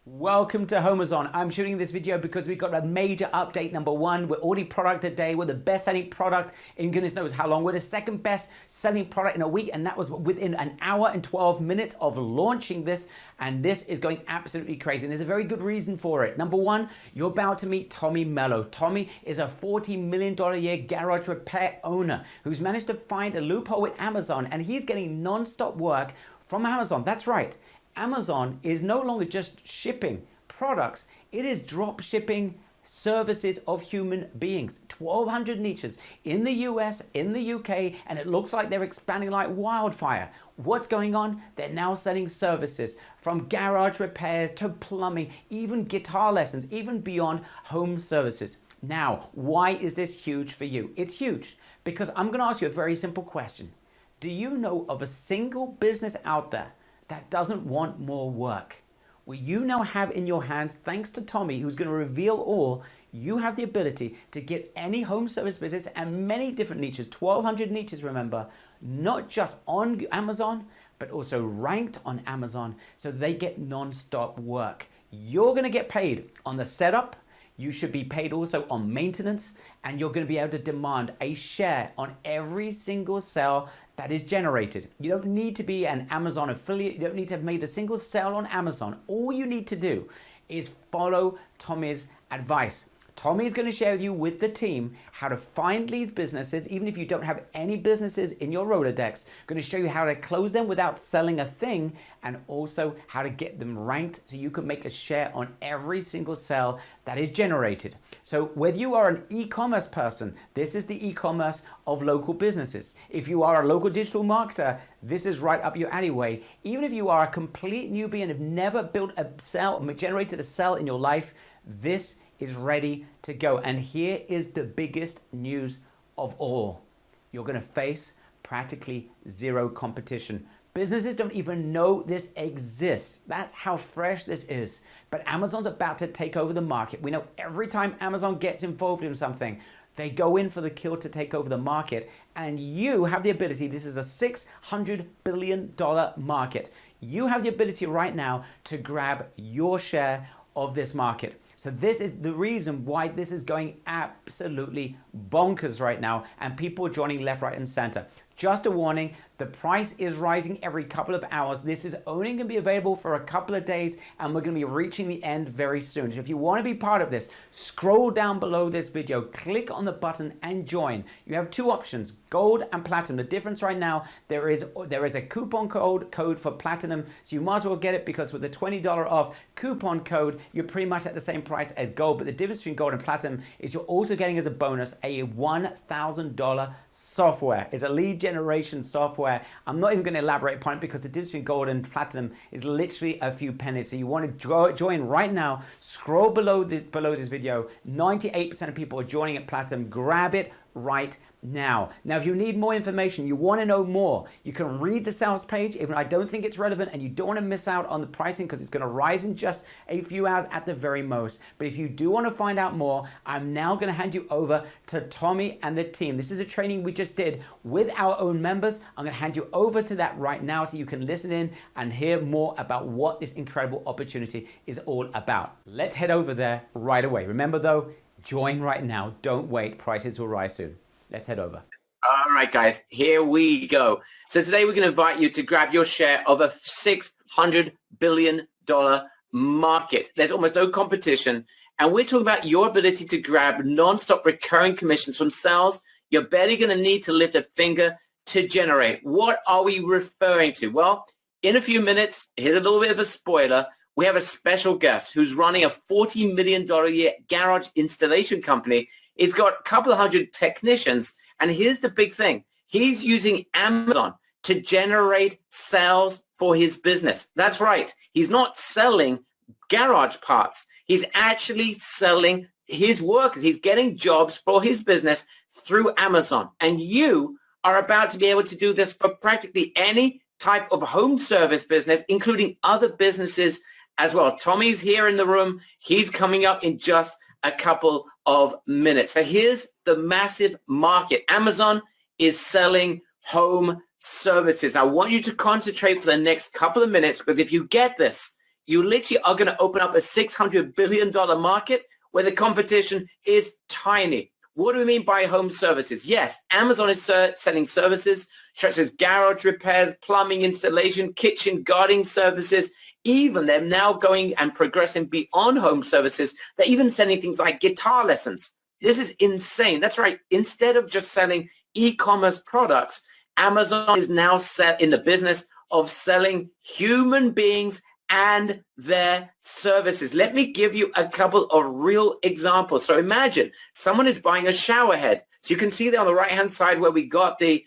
Welcome to HomeZone. I'm shooting this video because we've got a major update. Number one, we're already product a day. We're the best selling product in goodness knows how long. We're the second best selling product in a week, and that was within an hour and 12 minutes of launching this. And this is going absolutely crazy. And there's a very good reason for it. Number one, you're about to meet Tommy Mello. Tommy is a $40 million a year garage repair owner who's managed to find a loophole with Amazon, and he's getting non-stop work from Amazon. That's right. Amazon is no longer just shipping products, it is drop shipping services of human beings. 1,200 niches in the US, in the UK, and it looks like they're expanding like wildfire. What's going on? They're now selling services from garage repairs to plumbing, even guitar lessons, even beyond home services. Now, why is this huge for you? It's huge because I'm going to ask you a very simple question. Do you know of a single business out there that doesn't want more work? Well, you now have in your hands, thanks to Tommy, who's going to reveal all, you have the ability to get any home service business and many different niches, 1,200 niches, remember, not just on Amazon, but also ranked on Amazon, so they get non-stop work. You're going to get paid on the setup. You should be paid also on maintenance, and you're going to be able to demand a share on every single sale that is generated. You don't need to be an Amazon affiliate. You don't need to have made a single sale on Amazon. All you need to do is follow Tommy's advice. Tommy is going to share with you with the team how to find these businesses, even if you don't have any businesses in your Rolodex. Going to show you how to close them without selling a thing, and also how to get them ranked so you can make a share on every single sale that is generated. So whether you are an e-commerce person, this is the e-commerce of local businesses. If you are a local digital marketer, this is right up your alleyway. Even if you are a complete newbie and have never built a sale, generated a sale in your life, this is ready to go. And here is the biggest news of all. You're going to face practically zero competition. Businesses don't even know this exists. That's how fresh this is. But Amazon's about to take over the market. We know every time Amazon gets involved in something, they go in for the kill to take over the market. And you have the ability, this is a $600 billion market. You have the ability right now to grab your share of this market. So this is the reason why this is going absolutely bonkers right now, and people are joining left, right, and center. Just a warning, the price is rising every couple of hours. This is only going to be available for a couple of days, and we're going to be reaching the end very soon. So if you want to be part of this, scroll down below this video, click on the button and join. You have two options, gold and platinum. The difference right now, there is a coupon code for platinum, so you might as well get it because with the $20 off coupon code, you're pretty much at the same price as gold. But the difference between gold and platinum is you're also getting as a bonus a $1,000 software. It's a lead generation software. I'm not even going to elaborate upon it because the difference between gold and platinum is literally a few pennies. So you want to join right now. Scroll below this video. 98% of people are joining at platinum. Grab it right now. Now, if you need more information, you want to know more, you can read the sales page, even I don't think it's relevant, and you don't want to miss out on the pricing because it's going to rise in just a few hours at the very most. But if you do want to find out more, I'm now going to hand you over to Tommy and the team. This is a training we just did with our own members. I'm going to hand you over to that right now so you can listen in and hear more about what this incredible opportunity is all about. Let's head over there right away. Remember though, join right now. Don't wait. Prices will rise soon. Let's head over. All right, guys, here we go. So today we're going to invite you to grab your share of a $600 billion market. There's almost no competition. And we're talking about your ability to grab non-stop recurring commissions from sales you're barely going to need to lift a finger to generate. What are we referring to? Well, in a few minutes, here's a little bit of a spoiler. We have a special guest who's running a $40 million a year garage installation company. He's got a couple of hundred technicians, and here's the big thing. He's using Amazon to generate sales for his business. That's right. He's not selling garage parts. He's actually selling his workers. He's getting jobs for his business through Amazon. And you are about to be able to do this for practically any type of home service business, including other businesses as well. Tommy's here in the room. He's coming up in just a couple of minutes. So here's the massive market. Amazon is selling home services. I want you to concentrate for the next couple of minutes, because if you get this, you literally are going to open up a $600 billion market where the competition is tiny. What do we mean by home services? Yes, Amazon is selling services such as garage repairs, plumbing installation, kitchen gardening services. Even they're now going and progressing beyond home services. They're even selling things like guitar lessons. This is insane. That's right. Instead of just selling e-commerce products, Amazon is now set in the business of selling human beings and their services. Let me give you a couple of real examples. So imagine someone is buying a shower head. So you can see there on the right-hand side where we got the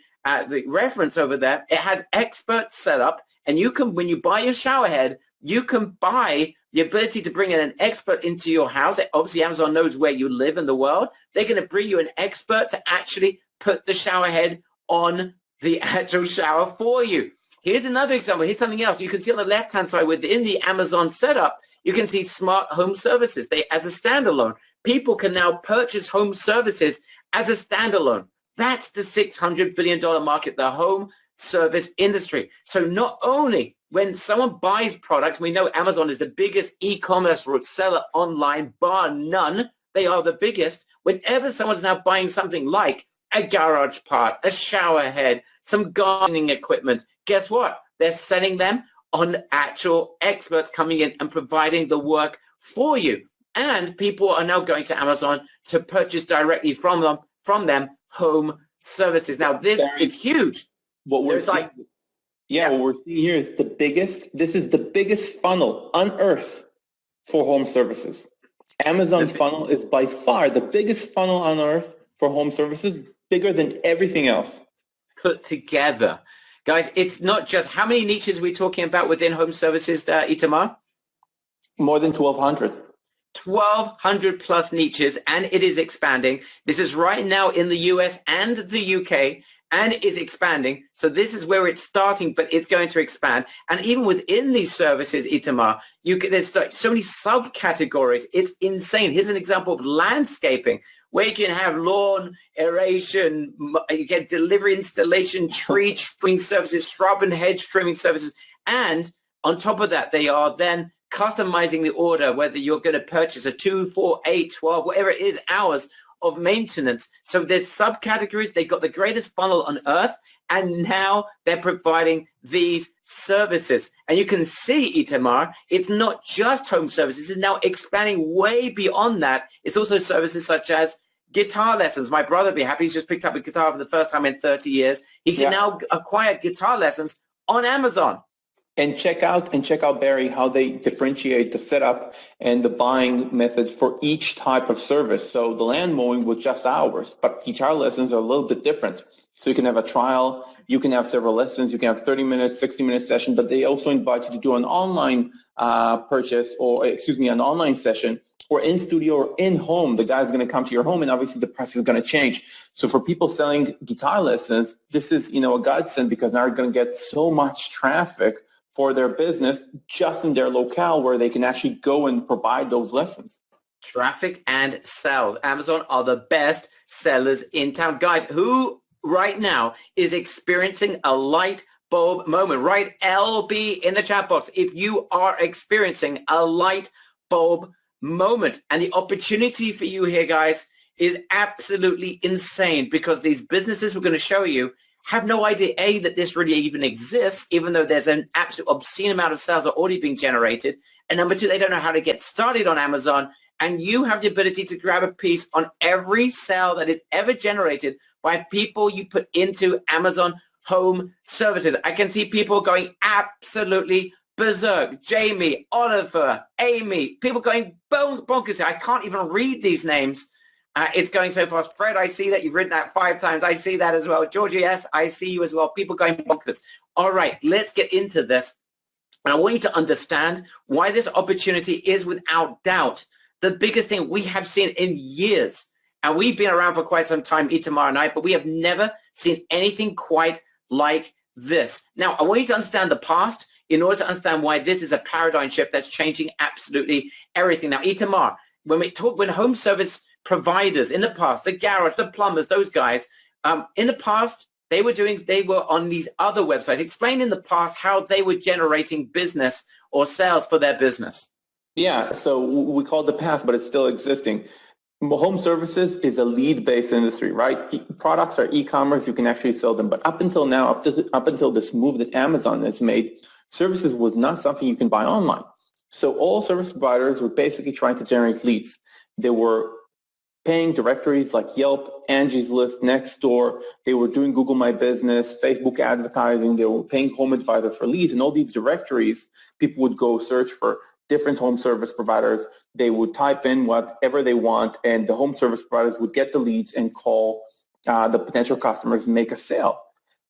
reference over there. It has expert setup, and you can, when you buy your shower head, you can buy the ability to bring in an expert into your house. Obviously, Amazon knows where you live in the world. They're going to bring you an expert to actually put the shower head on the actual shower for you. Here's another example. Here's something else. You can see on the left-hand side within the Amazon setup, you can see smart home services. As a standalone, people can now purchase home services as a standalone. That's the $600 billion market, the home service industry. So not only when someone buys products, we know Amazon is the biggest e-commerce seller online, bar none. They are the biggest. Whenever someone's now buying something like a garage part, a shower head, some gardening equipment, guess what? They're selling them on actual experts coming in and providing the work for you. And people are now going to Amazon to purchase directly from them home services. Now, this is huge. What we're seeing, what we're seeing here is this is the biggest funnel on earth for home services. Amazon funnel is by far the biggest funnel on earth for home services, bigger than everything else put together. Guys, it's not just, how many niches are we talking about within home services, Itamar? More than 1,200. 1,200 plus niches, and it is expanding. This is right now in the US and the UK, and it is expanding. So this is where it's starting, but it's going to expand. And even within these services, Itamar, there's so many subcategories. It's insane. Here's an example of landscaping, where you can have lawn aeration, you get delivery, installation, tree trimming services, shrub and hedge trimming services. And on top of that, they are then customizing the order, whether you're going to purchase a 2, 4, 8, 12, whatever it is, hours of maintenance. So there's subcategories. They've got the greatest funnel on earth, and now they're providing these services. And you can see, Itamar, it's not just home services. It's now expanding way beyond that. It's also services such as guitar lessons. My brother would be happy. He's just picked up a guitar for the first time in 30 years. He can now acquire guitar lessons on Amazon. And check out, Barry, how they differentiate the setup and the buying method for each type of service. So the land mowing was just hours, but guitar lessons are a little bit different. So you can have a trial, you can have several lessons, you can have 30 minutes, 60-minute session, but they also invite you to do an online an online session, or in studio or in home. The guy's going to come to your home, and obviously the price is going to change. So for people selling guitar lessons, this is, a godsend, because now they're going to get so much traffic for their business just in their locale where they can actually go and provide those lessons. Traffic and sales. Amazon are the best sellers in town. Guys, who right now is experiencing a light bulb moment? Write LB in the chat box if you are experiencing a light bulb moment. And the opportunity for you here, guys, is absolutely insane, because these businesses we're going to show you have no idea, A, that this really even exists, even though there's an absolute obscene amount of sales are already being generated. And number two, they don't know how to get started on Amazon. And you have the ability to grab a piece on every sale that is ever generated by people you put into Amazon home services. I can see people going absolutely berserk. Jamie, Oliver, Amy, people going bonkers. I can't even read these names. It's going so fast. Fred, I see that you've written that 5 times. I see that as well. Georgie, yes, I see you as well. People going bonkers. All right, let's get into this. And I want you to understand why this opportunity is without doubt the biggest thing we have seen in years. And we've been around for quite some time, Itamar and I, but we have never seen anything quite like this. Now, I want you to understand the past in order to understand why this is a paradigm shift that's changing absolutely everything. Now, Itamar, when home service providers in the past, the garage, the plumbers, those guys, in the past, they were on these other websites. Explain in the past how they were generating business or sales for their business? Yeah, so we call it the past, but it's still existing. Home services is a lead-based industry, right? Products are e-commerce, you can actually sell them. But up until now, up until this move that Amazon has made, services was not something you can buy online. So all service providers were basically trying to generate leads. They were paying directories like Yelp, Angie's List, Nextdoor. They were doing Google My Business, Facebook advertising. They were paying Home Advisor for leads. And all these directories, people would go search for different home service providers. They would type in whatever they want, and the home service providers would get the leads and call the potential customers and make a sale.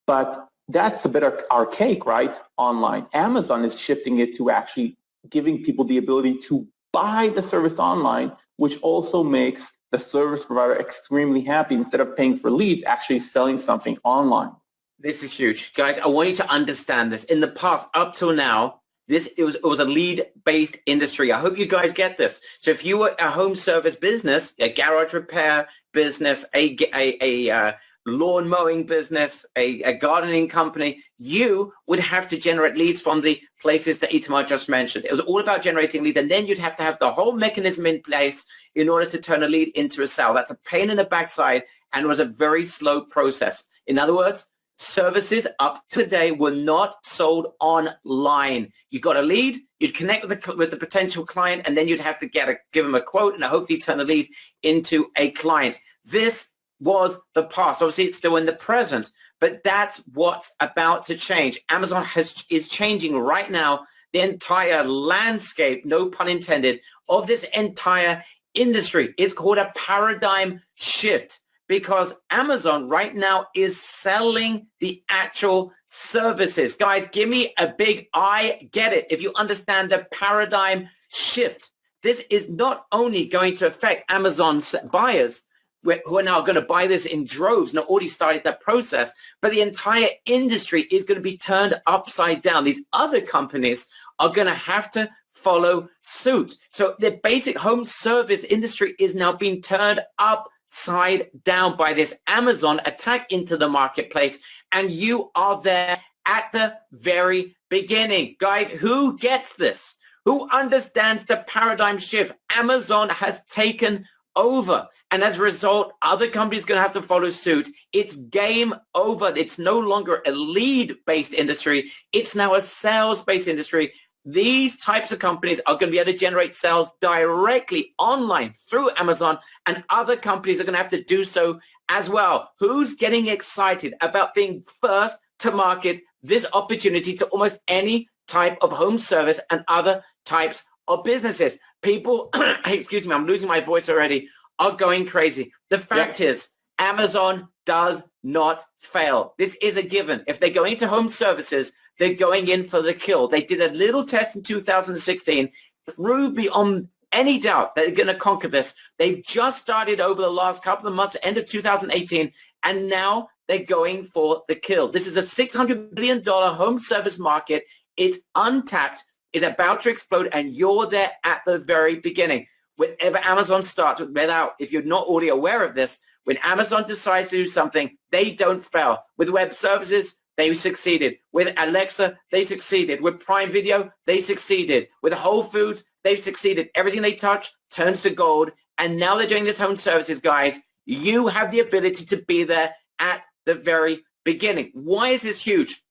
But that's a bit archaic, right? Online. Amazon is shifting it to actually giving people the ability to buy the service online, which also makes the service provider extremely happy. Instead of paying for leads, actually selling something online. This is huge. Guys, I want you to understand this. In the past, up till now, it was a lead-based industry. I hope you guys get this. So if you were a home service business, a garage repair business, a lawn mowing business, a gardening company, you would have to generate leads from the places that Itamar just mentioned. It was all about generating leads, and then you'd have to have the whole mechanism in place in order to turn a lead into a sale. That's a pain in the backside, and it was a very slow process. In other words, services up to today were not sold online. You got a lead, you'd connect with the potential client, and then you'd have to give them a quote and hopefully turn a lead into a client. This was the past. Obviously, it's still in the present, but that's what's about to change. Amazon is changing right now the entire landscape, no pun intended, of this entire industry. It's called a paradigm shift because Amazon right now is selling the actual services. Guys, give me a big I get it if you understand the paradigm shift. This is not only going to affect Amazon's buyers, who are now going to buy this in droves, and already started that process, but the entire industry is going to be turned upside down. These other companies are going to have to follow suit. So the basic home service industry is now being turned upside down by this Amazon attack into the marketplace, and you are there at the very beginning. Guys, who gets this? Who understands the paradigm shift? Amazon has taken over. And as a result, other companies are going to have to follow suit. It's game over. It's no longer a lead-based industry. It's now a sales-based industry. These types of companies are going to be able to generate sales directly online through Amazon, and other companies are going to have to do so as well. Who's getting excited about being first to market this opportunity to almost any type of home service and other types of businesses? People, excuse me, I'm losing my voice already, are going crazy. The fact is, Amazon does not fail. This is a given. If they're going into home services, they're going in for the kill. They did a little test in 2016, proved beyond any doubt that they're going to conquer this. They've just started over the last couple of months, end of 2018, and now they're going for the kill. This is a $600 billion home service market. It's untapped. It's about to explode, and you're there at the very beginning. Whenever Amazon starts, if you're not already aware of this, when Amazon decides to do something, they don't fail. With web services, they succeeded. With Alexa, they succeeded. With Prime Video, they succeeded. With Whole Foods, they've succeeded. Everything they touch turns to gold. And now they're doing this home services, guys. You have the ability to be there at the very beginning. Why is this huge?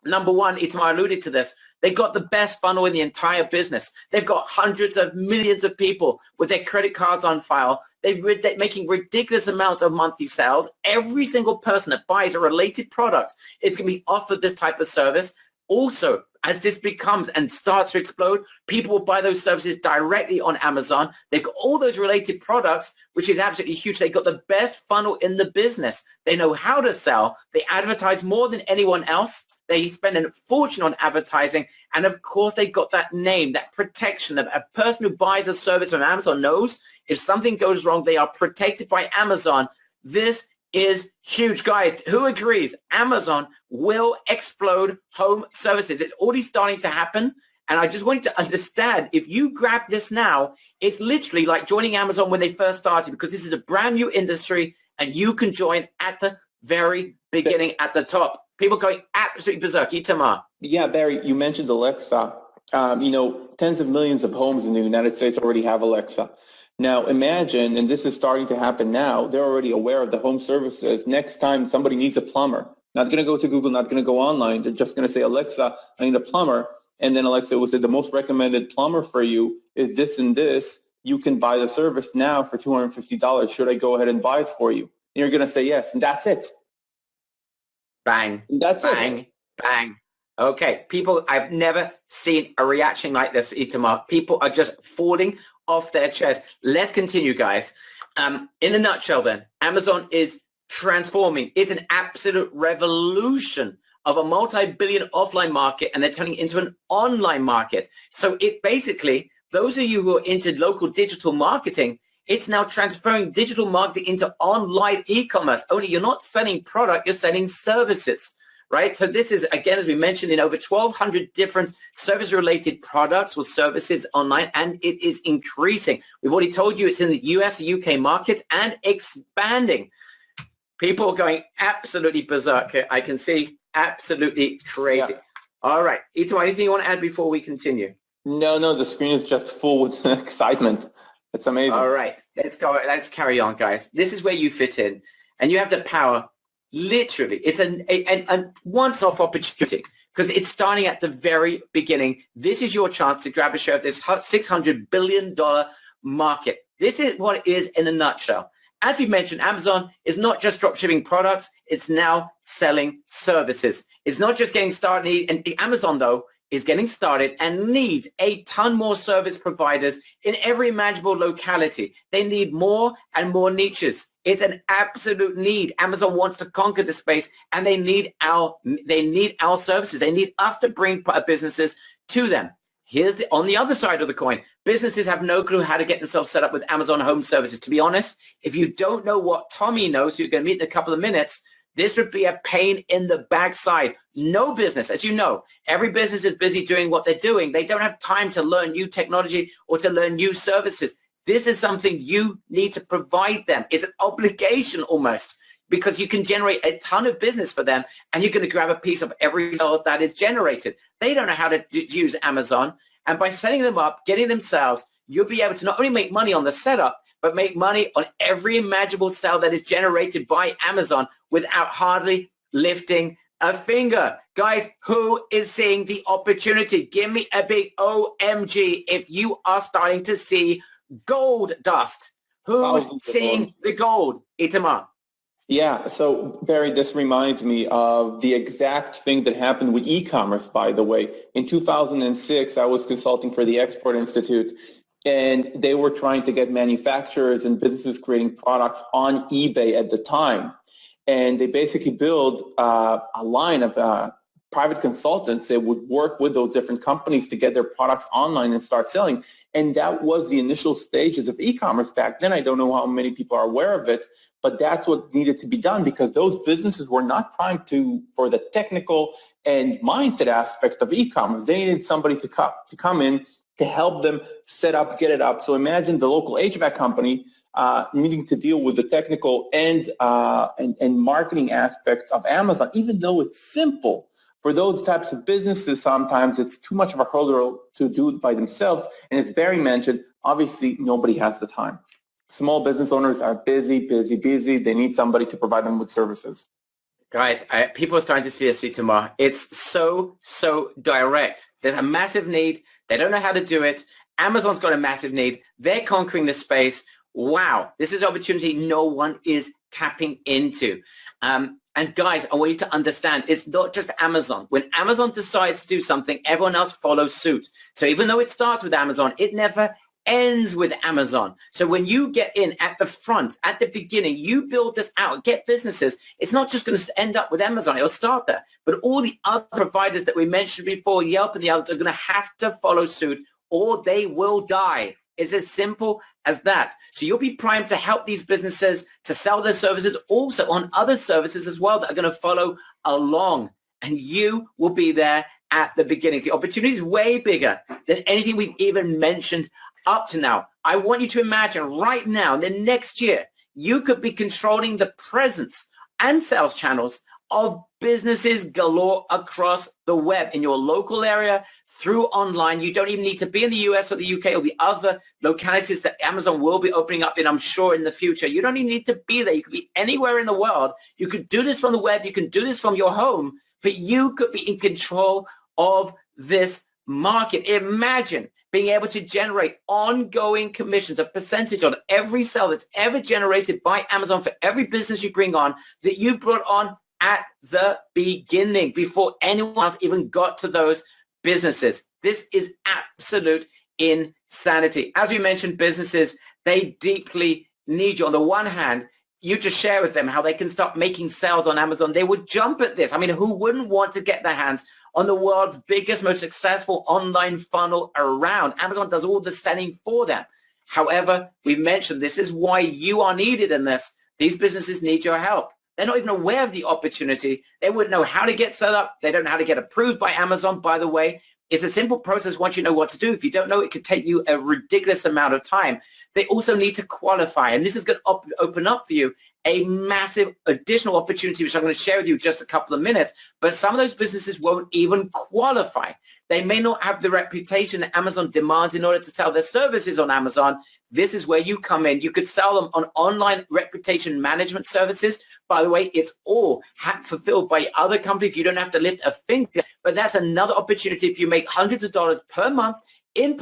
Number one, Itamar alluded to this. They've got the best funnel in the entire business. They've got hundreds of millions of people with their credit cards on file. They're making ridiculous amounts of monthly sales. Every single person that buys a related product is going to be offered this type of service. Also, as this becomes and starts to explode, people will buy those services directly on Amazon. They've got all those related products, which is absolutely huge. They've got the best funnel in the business. They know how to sell. They advertise more than anyone else. They spend a fortune on advertising. And of course, they've got that name, that protection. A person who buys a service from Amazon knows if something goes wrong, they are protected by Amazon. This is huge. Guys, who agrees? Amazon will explode home services. It's already starting to happen. And I just want you to understand, if you grab this now, it's literally like joining Amazon when they first started, because this is a brand new industry and you can join at the very beginning, at the top. People going absolutely berserk. Itamar. Yeah, Barry, you mentioned Alexa. Tens of millions of homes in the United States already have Alexa. Now imagine, and this is starting to happen now, they're already aware of the home services. Next time somebody needs a plumber, not going to go to Google, not going to go online. They're just going to say, Alexa, I need a plumber. And then Alexa will say, the most recommended plumber for you is this and this. You can buy the service now for $250. Should I go ahead and buy it for you? And you're going to say yes, and that's it. Bang, And that's bang, it. bang. Okay, people, I've never seen a reaction like this, Itamar. People are just falling off their chairs. Let's continue, guys. In a nutshell, then, Amazon is transforming. It's an absolute revolution of a multi-billion offline market, and they're turning it into an online market. So it basically, those of you who are into local digital marketing, it's now transferring digital marketing into online e-commerce. Only you're not selling product, you're selling services, right? So this is, again, as we mentioned, in over 1,200 different service-related products or services online, and it is increasing. We've already told you it's in the US, UK market, and expanding. People are going absolutely berserk here. I can see absolutely crazy. Yeah. All right. Ito, anything you want to add before we continue? No, the screen is just full with excitement. It's amazing. All right. Let's go. Let's carry on, guys. This is where you fit in, and you have the power. Literally, it's a once-off opportunity because it's starting at the very beginning. This is your chance to grab a share of this $600 billion market. This is what it is in a nutshell. As we mentioned, Amazon is not just dropshipping products. It's now selling services. It's not just getting started. And Amazon, though, is getting started and needs a ton more service providers in every imaginable locality. They need more and more niches. It's an absolute need. Amazon wants to conquer the space, and they need our services. They need us to bring businesses to them. Here's on the other side of the coin. Businesses have no clue how to get themselves set up with Amazon Home Services. To be honest, if you don't know what Tommy knows, who you're going to meet in a couple of minutes, this would be a pain in the backside. No business, as you know, every business is busy doing what they're doing. They don't have time to learn new technology or to learn new services. This is something you need to provide them. It's an obligation almost, because you can generate a ton of business for them, and you're going to grab a piece of every sale that is generated. They don't know how to use Amazon, and by setting them up, getting themselves, you'll be able to not only make money on the setup, but make money on every imaginable sale that is generated by Amazon without hardly lifting a finger. Guys, who is seeing the opportunity? Give me a big OMG if you are starting to see gold dust. Who's seeing the gold? Itamar. Yeah, so Barry, this reminds me of the exact thing that happened with e-commerce, by the way. In 2006, I was consulting for the Export Institute, and they were trying to get manufacturers and businesses creating products on eBay at the time. And they basically built a line of private consultants that would work with those different companies to get their products online and start selling. And that was the initial stages of e-commerce back then. I don't know how many people are aware of it, but that's what needed to be done because those businesses were not primed for the technical and mindset aspect of e-commerce. They needed somebody to come in to help them set up, get it up. So imagine the local HVAC company needing to deal with the technical and marketing aspects of Amazon, even though it's simple. For those types of businesses, sometimes it's too much of a hurdle to do it by themselves. And as Barry mentioned, obviously nobody has the time. Small business owners are busy. They need somebody to provide them with services. Guys, people are starting to see us tomorrow. It's so direct. There's a massive need. They don't know how to do it. Amazon's got a massive need. They're conquering the space. Wow, this is an opportunity no one is tapping into. And guys, I want you to understand, it's not just Amazon. When Amazon decides to do something, everyone else follows suit. So even though it starts with Amazon, it never ends with Amazon. So when you get in at the front, at the beginning, you build this out, get businesses, it's not just going to end up with Amazon. It'll start there. But all the other providers that we mentioned before, Yelp and the others, are going to have to follow suit or they will die. It's as simple as that. So you'll be primed to help these businesses to sell their services also on other services as well that are going to follow along. And you will be there at the beginning. The opportunity is way bigger than anything we've even mentioned up to now. I want you to imagine right now, in the next year, you could be controlling the presence and sales channels of businesses galore across the web in your local area through online. You don't even need to be in the US or the UK or the other localities that Amazon will be opening up in, I'm sure, in the future. You don't even need to be there. You could be anywhere in the world. You could do this from the web. You can do this from your home, but you could be in control of this market. Imagine being able to generate ongoing commissions, a percentage on every sale that's ever generated by Amazon for every business you bring on that you brought on at the beginning before anyone else even got to those businesses. This is absolute insanity. As we mentioned, businesses, they deeply need you. On the one hand, you just share with them how they can start making sales on Amazon. They would jump at this. I mean, who wouldn't want to get their hands on the world's biggest, most successful online funnel around? Amazon does all the selling for them. However, we've mentioned this is why you are needed in this. These businesses need your help. They're not even aware of the opportunity. They wouldn't know how to get set up. They don't know how to get approved by Amazon, by the way. It's a simple process once you know what to do. If you don't know, it could take you a ridiculous amount of time. They also need to qualify, and this is going to open up for you a massive additional opportunity, which I'm going to share with you in just a couple of minutes. But some of those businesses won't even qualify. They may not have the reputation that Amazon demands in order to sell their services on Amazon. This is where you come in. You could sell them on online reputation management services. By the way, it's all fulfilled by other companies. You don't have to lift a finger, but that's another opportunity if you make hundreds of dollars per month in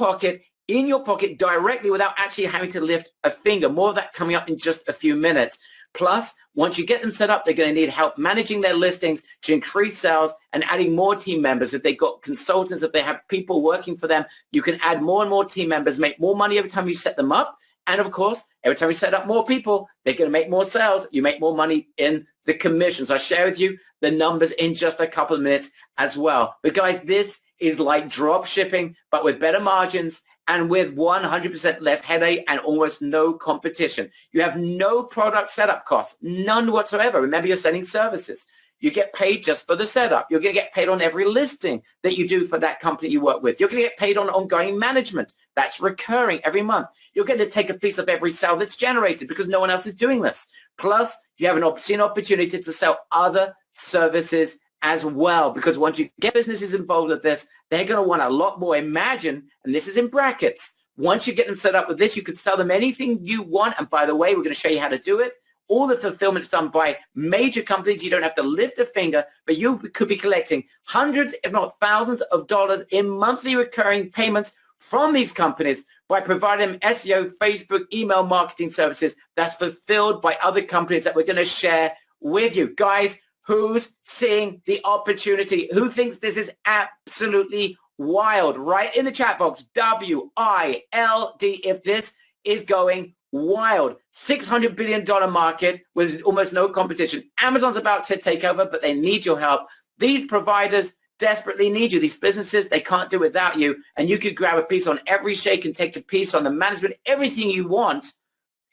your pocket directly without actually having to lift a finger. More of that coming up in just a few minutes. Plus, once you get them set up, they're going to need help managing their listings to increase sales and adding more team members. If they've got consultants, if they have people working for them, you can add more and more team members, make more money every time you set them up. And of course, every time you set up more people, they're going to make more sales. You make more money in the commissions. I'll share with you the numbers in just a couple of minutes as well. But guys, this is like drop shipping, but with better margins and with 100% less headache and almost no competition. You have no product setup costs, none whatsoever. Remember, you're selling services. You get paid just for the setup. You're going to get paid on every listing that you do for that company you work with. You're going to get paid on ongoing management. That's recurring every month. You're going to take a piece of every sale that's generated because no one else is doing this. Plus, you have an opportunity to sell other services as well, because once you get businesses involved with this, they're going to want a lot more. Imagine, and this is in brackets, once you get them set up with this, you could sell them anything you want. And by the way, we're going to show you how to do it. All the fulfillment's done by major companies. You don't have to lift a finger, but you could be collecting hundreds, if not thousands of dollars in monthly recurring payments from these companies by providing them SEO, Facebook, email marketing services that's fulfilled by other companies that we're going to share with you. Guys, who's seeing the opportunity? Who thinks this is absolutely wild? Right in the chat box, WILD, if this is going wild. $600 billion market with almost no competition. Amazon's about to take over, but they need your help. These providers desperately need you. These businesses, they can't do without you. And you could grab a piece on every shake and take a piece on the management, everything you want.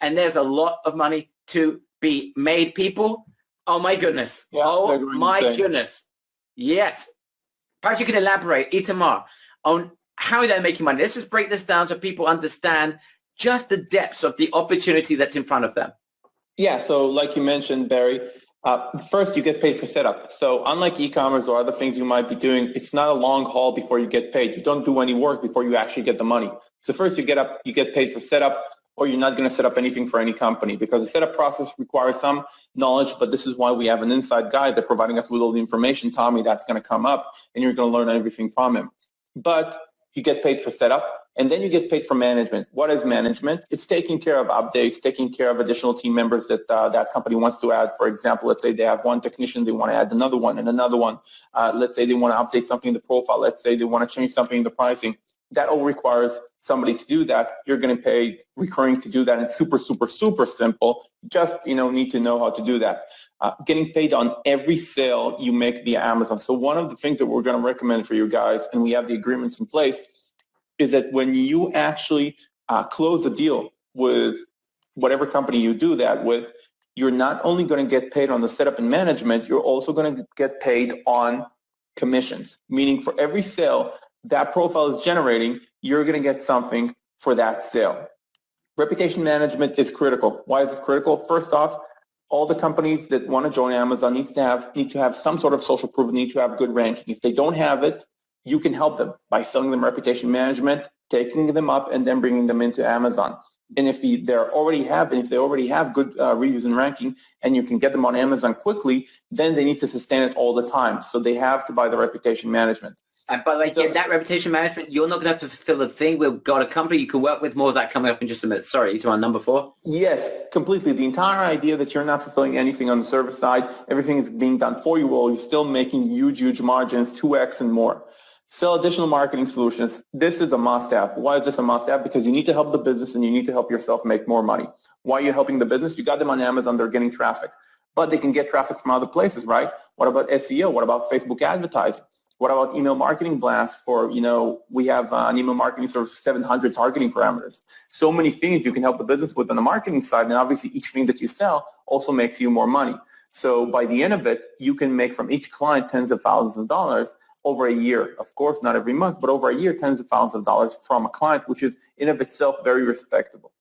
And there's a lot of money to be made, people. Oh, my goodness. Yeah, oh, my goodness. Yes. Perhaps you can elaborate, Itamar, on how they're making money. Let's just break this down so people understand just the depths of the opportunity that's in front of them. Yeah, so like you mentioned, Barry, first you get paid for setup. So unlike e-commerce or other things you might be doing, it's not a long haul before you get paid. You don't do any work before you actually get the money. So first you get paid for setup, or you're not going to set up anything for any company, because the setup process requires some knowledge, but this is why we have an inside guy that's providing us with all the information, Tommy, that's going to come up, and you're going to learn everything from him. But you get paid for setup, and then you get paid for management. What is management? It's taking care of updates, taking care of additional team members that that company wants to add. For example, let's say they have one technician, they want to add another one and another one. Let's say they want to update something in the profile. Let's say they want to change something in the pricing. That all requires somebody to do that. You're going to pay recurring to do that. And super, super, super simple. Just, need to know how to do that. Getting paid on every sale you make via Amazon. So one of the things that we're going to recommend for you guys, and we have the agreements in place, is that when you actually close a deal with whatever company you do that with, you're not only going to get paid on the setup and management, you're also going to get paid on commissions, meaning for every sale that profile is generating, you're going to get something for that sale. Reputation management is critical. Why is it critical? First off, All the companies that want to join Amazon need to have some sort of social proof, need to have good ranking. If they don't have it, you can help them by selling them reputation management, taking them up, and then bringing them into Amazon. And if they already have good reviews and ranking, and you can get them on Amazon quickly, then they need to sustain it all the time. So they have to buy the reputation management. And by the way, so, that reputation management, you're not going to have to fulfill the thing. We've got a company you can work with. More of that coming up in just a minute. Sorry, you're on number 4? Yes, completely. The entire idea that you're not fulfilling anything on the service side, everything is being done for you, while you're still making huge margins, 2x and more. Sell additional marketing solutions. This is a must-have. Why is this a must-have? Because you need to help the business and you need to help yourself make more money. Why are you helping the business? You got them on Amazon. They're getting traffic. But they can get traffic from other places, right? What about SEO? What about Facebook advertising? What about email marketing blasts for, we have an email marketing service with 700 targeting parameters. So many things you can help the business with on the marketing side, and obviously each thing that you sell also makes you more money. So by the end of it, you can make from each client tens of thousands of dollars over a year. Of course, not every month, but over a year, tens of thousands of dollars from a client, which is in of itself very respectable.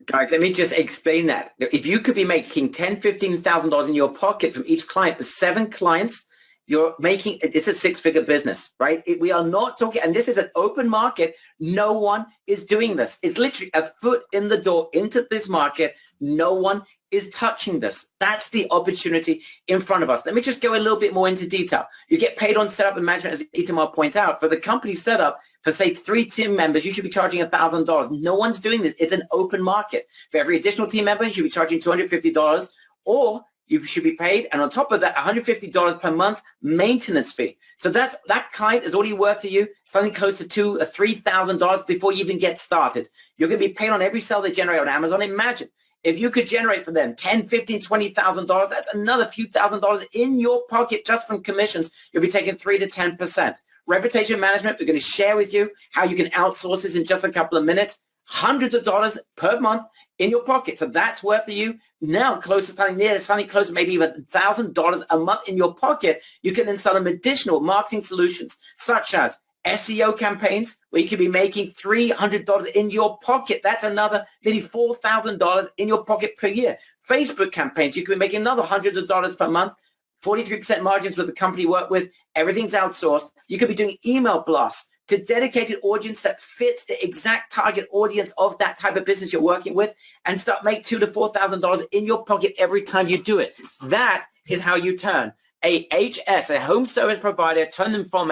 Guys, let me just explain that. If you could be making $10,000, $15,000 in your pocket from each client, with 7 clients, you're making, it's a 6-figure business, right? We are not talking, and this is an open market. No one is doing this. It's literally a foot in the door into this market. No one is touching this. That's the opportunity in front of us. Let me just go a little bit more into detail. You get paid on setup and management, as Itamar pointed out. For the company setup, for say 3 team members, you should be charging $1,000. No one's doing this. It's an open market. For every additional team member, you should be charging $250, or you should be paid, and on top of that, $150 per month maintenance fee. So that client is already worth to you something close to $2,000 or $3,000 before you even get started. You're going to be paid on every sale they generate on Amazon. Imagine if you could generate for them $10,000, $15,000, $20,000. That's another few $1,000s in your pocket just from commissions. You'll be taking 3 to 10%. Reputation management, we're going to share with you how you can outsource this in just a couple of minutes. Hundreds of dollars per month in your pocket. So that's worth for you. Now, close to something close to maybe even $1,000 a month in your pocket. You can then sell them additional marketing solutions, such as SEO campaigns, where you could be making $300 in your pocket. That's another nearly $4,000 in your pocket per year. Facebook campaigns, you could be making another hundreds of dollars per month. 43% margins with the company you work with. Everything's outsourced. You could be doing email blasts to dedicated audience that fits the exact target audience of that type of business you're working with, and start make $2,000 to $4,000 in your pocket every time you do it. That is how you turn a HS, a home service provider, turn them from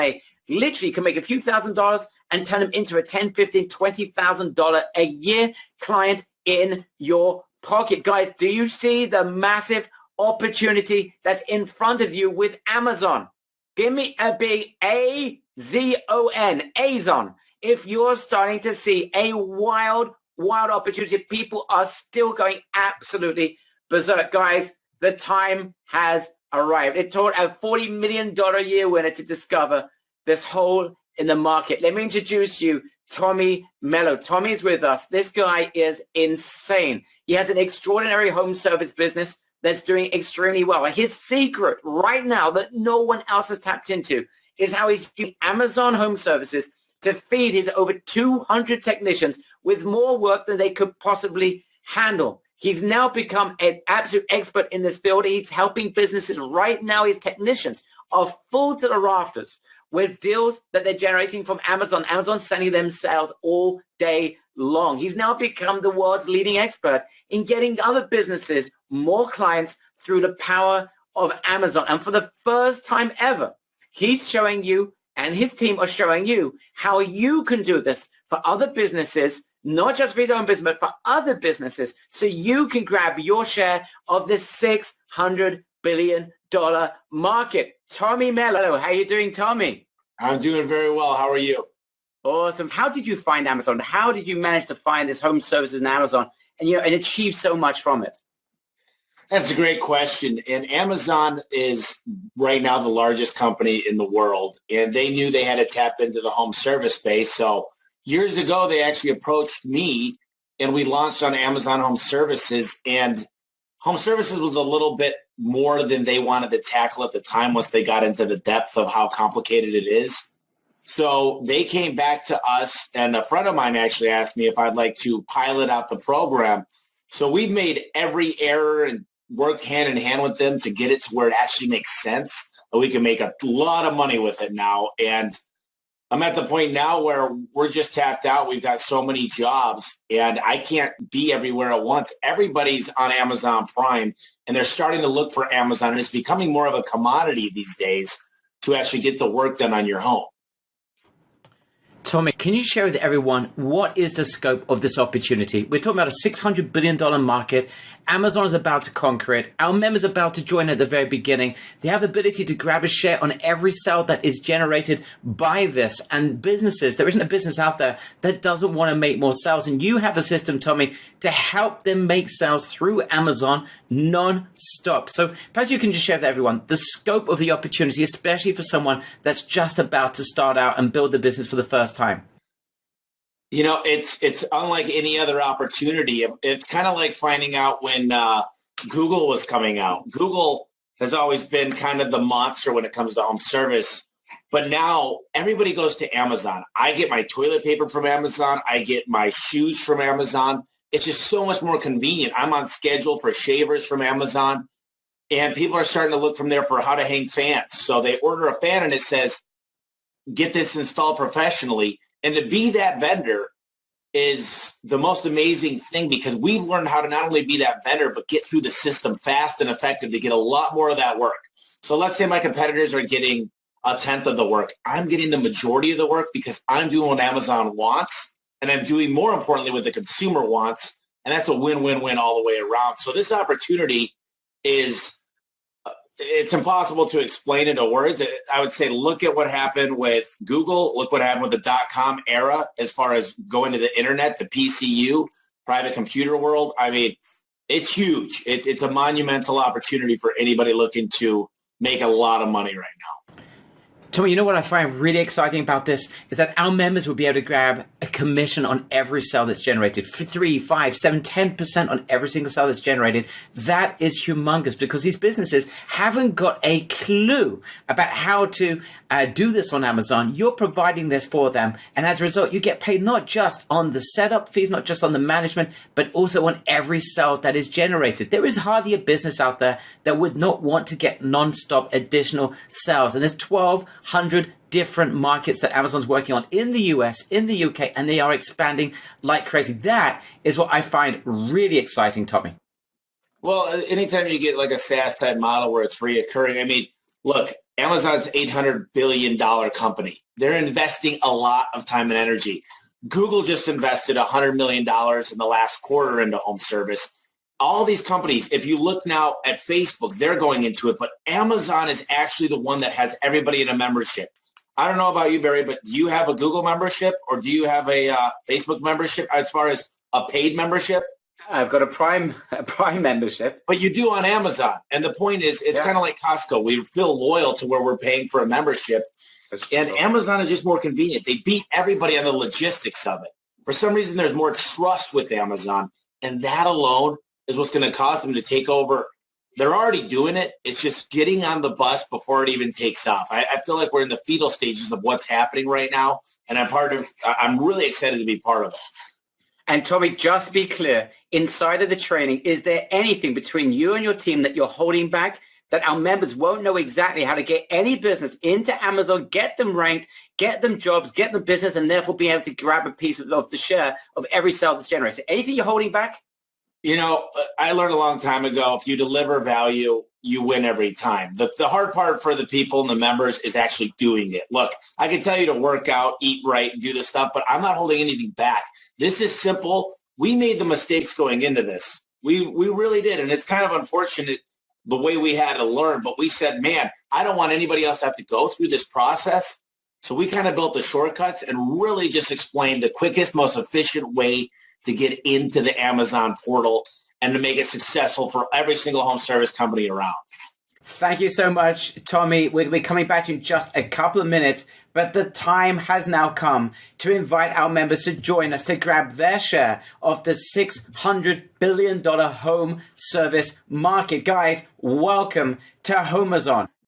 literally can make a few $1,000s and turn them into a $10,000, $15,000, $20,000 a year client in your pocket. Guys, do you see the massive opportunity that's in front of you with Amazon? Give me a big AZON, AZON, if you're starting to see a wild opportunity. People are still going absolutely berserk. Guys, the time has arrived. It took a $40 million a year winner to discover this hole in the market. Let me introduce you, Tommy Mello. Tommy is with us. This guy is insane. He has an extraordinary home service business that's doing extremely well. His secret right now that no one else has tapped into is how he's using Amazon Home Services to feed his over 200 technicians with more work than they could possibly handle. He's now become an absolute expert in this field. He's helping businesses right now. His technicians are full to the rafters with deals that they're generating from Amazon. Amazon's sending them sales all day long. He's now become the world's leading expert in getting other businesses more clients through the power of Amazon. And for the first time ever, he's showing you, and his team are showing you, how you can do this for other businesses, not just for your own business, but for other businesses, so you can grab your share of this $600 billion market. Tommy Mello, how you doing, Tommy? I'm doing very well. How are you? Awesome. How did you find Amazon? How did you manage to find this home services in Amazon and achieve so much from it? That's a great question. And Amazon is right now the largest company in the world, and they knew they had to tap into the home service space. So years ago, they actually approached me, and we launched on Amazon Home Services. And home services was a little bit more than they wanted to tackle at the time once they got into the depth of how complicated it is. So they came back to us, and a friend of mine actually asked me if I'd like to pilot out the program. So we've made every error and worked hand in hand with them to get it to where it actually makes sense. And we can make a lot of money with it now. And I'm at the point now where we're just tapped out. We've got so many jobs and I can't be everywhere at once. Everybody's on Amazon Prime and they're starting to look for Amazon. And it's becoming more of a commodity these days to actually get the work done on your home. Tommy, can you share with everyone what is the scope of this opportunity? We're talking about a $600 billion market. Amazon is about to conquer it. Our members are about to join at the very beginning. They have the ability to grab a share on every sale that is generated by this. And businesses, there isn't a business out there that doesn't want to make more sales. And you have a system, Tommy, to help them make sales through Amazon non-stop. So perhaps you can just share with everyone the scope of the opportunity, especially for someone that's just about to start out and build the business for the first time. You know, it's unlike any other opportunity. It's kind of like finding out when Google was coming out. Google has always been kind of the monster when it comes to home service. But now everybody goes to Amazon. I get my toilet paper from Amazon. I get my shoes from Amazon. It's just so much more convenient. I'm on schedule for shavers from Amazon. And people are starting to look from there for how to hang fans. So they order a fan and it says, get this installed professionally. And to be that vendor is the most amazing thing because we've learned how to not only be that vendor, but get through the system fast and effective to get a lot more of that work. So let's say my competitors are getting a tenth of the work. I'm getting the majority of the work because I'm doing what Amazon wants. And I'm doing more importantly what the consumer wants. And that's a win-win-win all the way around. So this opportunity is it's impossible to explain into words. I would say look at what happened with Google. Look what happened with the .com era as far as going to the internet, the PCU, private computer world. I mean, it's huge. It's a monumental opportunity for anybody looking to make a lot of money right now. Tommy, you know what I find really exciting about this is that our members will be able to grab a commission on every sale that's generated. 3, 5, 7, 10% on every single sale that's generated. That is humongous because these businesses haven't got a clue about how to do this on Amazon. You're providing this for them. And as a result, you get paid not just on the setup fees, not just on the management, but also on every sale that is generated. There is hardly a business out there that would not want to get non-stop additional sales. And there's 1,200 different markets that Amazon's working on in the US, in the UK, and they are expanding like crazy. That is what I find really exciting, Tommy. Well, anytime you get like a SaaS type model where it's reoccurring, I mean, look, Amazon's $800 billion company. They're investing a lot of time and energy. Google just invested $100 million in the last quarter into home service. All these companies, if you look now at Facebook, they're going into it, but Amazon is actually the one that has everybody in a membership. I don't know about you, Barry, but do you have a Google membership or do you have a Facebook membership as far as a paid membership? I've got a Prime membership. But you do on Amazon. And the point is, it's kind of like Costco. We feel loyal to where we're paying for a membership. And Amazon is just more convenient. They beat everybody on the logistics of it. For some reason, there's more trust with Amazon. And that alone is what's going to cause them to take over. They're already doing it. It's just getting on the bus before it even takes off. I feel like we're in the fetal stages of what's happening right now. And I'm really excited to be part of it. And Tommy, just to be clear, inside of the training, is there anything between you and your team that you're holding back that our members won't know exactly how to get any business into Amazon, get them ranked, get them jobs, get them business, and therefore be able to grab a piece of the share of every sale that's generated? Anything you're holding back? You know, I learned a long time ago, if you deliver value, you win every time. The hard part for the people and the members is actually doing it. Look, I can tell you to work out, eat right, and do this stuff, but I'm not holding anything back. This is simple. We made the mistakes going into this. We really did, and it's kind of unfortunate the way we had to learn, but we said, man, I don't want anybody else to have to go through this process. So we kind of built the shortcuts and really just explained the quickest, most efficient way to get into the Amazon portal and to make it successful for every single home service company around. Thank you so much, Tommy. We'll be coming back to you in just a couple of minutes, but the time has now come to invite our members to join us to grab their share of the $600 billion home service market. Guys, welcome to HomeZon.